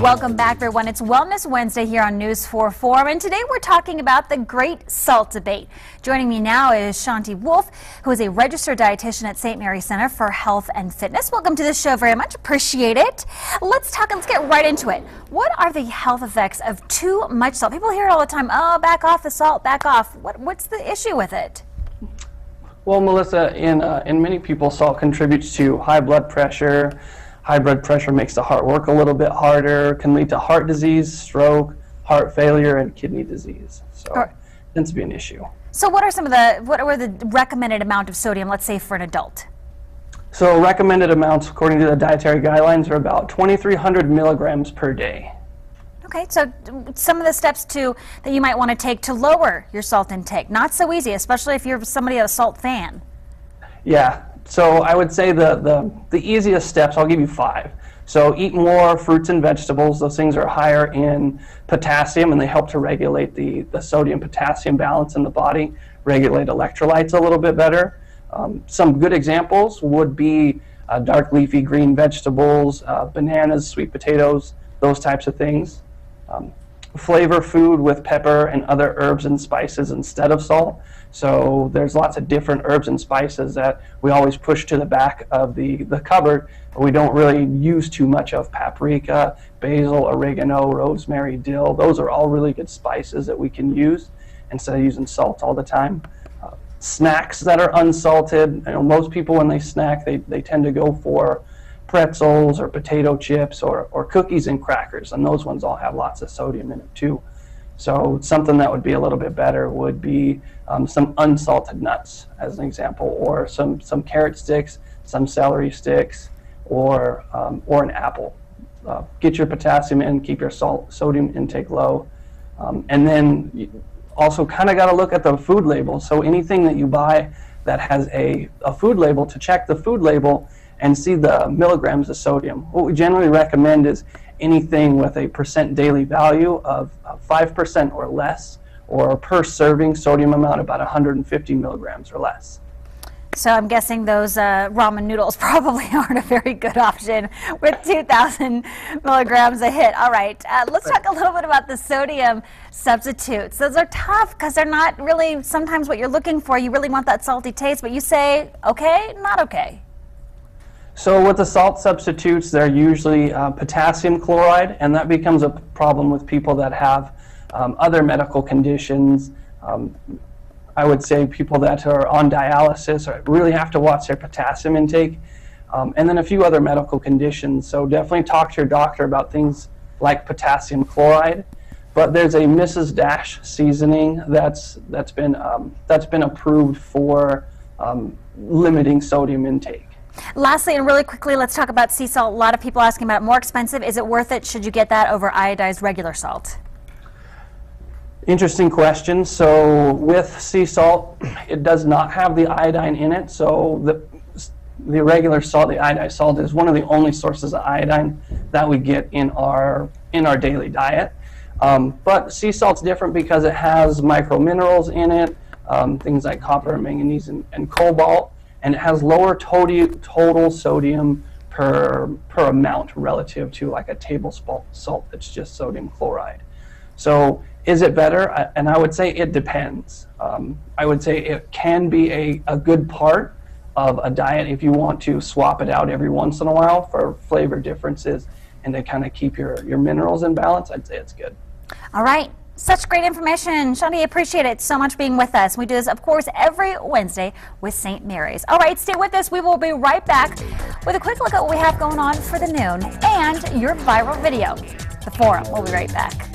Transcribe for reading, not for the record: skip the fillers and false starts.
Welcome back, everyone. It's Wellness Wednesday here on News 4 Forum, and today we're talking about the great salt debate. Joining me now is Shante Wolfe, who is a registered dietitian at St. Mary's Center for Health and Fitness. Welcome to the show. Very much appreciate it. Let's get right into it. What are the health effects of too much salt? People hear it all the time. Oh, back off the salt, back off. What's the issue with it? Well, Melissa, in many people, salt contributes to high blood pressure. High blood pressure makes the heart work a little bit harder, can lead to heart disease, stroke, heart failure, and kidney disease. So it tends to be an issue. So what are the recommended amount of sodium, let's say, for an adult? So recommended amounts, according to the dietary guidelines, are about 2,300 milligrams per day. Okay, so some of the steps that you might want to take to lower your salt intake. Not so easy, especially if you're somebody a salt fan. Yeah. So I would say the easiest steps, I'll give you 5. So eat more fruits and vegetables. Those things are higher in potassium and they help to regulate the sodium-potassium balance in the body, regulate electrolytes a little bit better. Some good examples would be dark leafy green vegetables, bananas, sweet potatoes, those types of things. Flavor food with pepper and other herbs and spices instead of salt. So there's lots of different herbs and spices that we always push to the back of the cupboard. We don't really use too much of paprika, basil, oregano, rosemary, dill. Those are all really good spices that we can use instead of using salt all the time. Snacks that are unsalted. Most people when they snack, they tend to go for pretzels or potato chips or cookies and crackers, and those ones all have lots of sodium in it too. So something that would be a little bit better would be some unsalted nuts, as an example, or some carrot sticks, some celery sticks, or an apple. Get your potassium in, keep your sodium intake low, and then you also kind of got to look at the food label. So anything that you buy that has a food label, to check the food label and see the milligrams of sodium. What we generally recommend is anything with a % daily value of 5% or less, or per serving sodium amount about 150 milligrams or less. So I'm guessing those ramen noodles probably aren't a very good option with 2,000 milligrams a hit. All right, let's talk a little bit about the sodium substitutes. Those are tough because they're not really sometimes what you're looking for. You really want that salty taste, but you say, okay, not okay. So with the salt substitutes, they're usually potassium chloride, and that becomes a problem with people that have other medical conditions. I would say people that are on dialysis really have to watch their potassium intake, and then a few other medical conditions. So definitely talk to your doctor about things like potassium chloride. But there's a Mrs. Dash seasoning that's been approved for limiting sodium intake. Lastly, and really quickly, let's talk about sea salt. A lot of people asking about it. More expensive. Is it worth it? Should you get that over iodized regular salt? Interesting question. So with sea salt, it does not have the iodine in it. So the regular salt, the iodized salt, is one of the only sources of iodine that we get in our daily diet. But sea salt's different because it has microminerals in it, things like copper, manganese, and cobalt. And it has lower total sodium per amount relative to like a table salt that's just sodium chloride. So is it better? And I would say it depends. I would say it can be a good part of a diet if you want to swap it out every once in a while for flavor differences and to kind of keep your minerals in balance. I'd say it's good. All right. Such great information. Shante, appreciate it so much being with us. We do this, of course, every Wednesday with St. Mary's. All right, stay with us. We will be right back with a quick look at what we have going on for the noon and your viral video. The Forum. We'll be right back.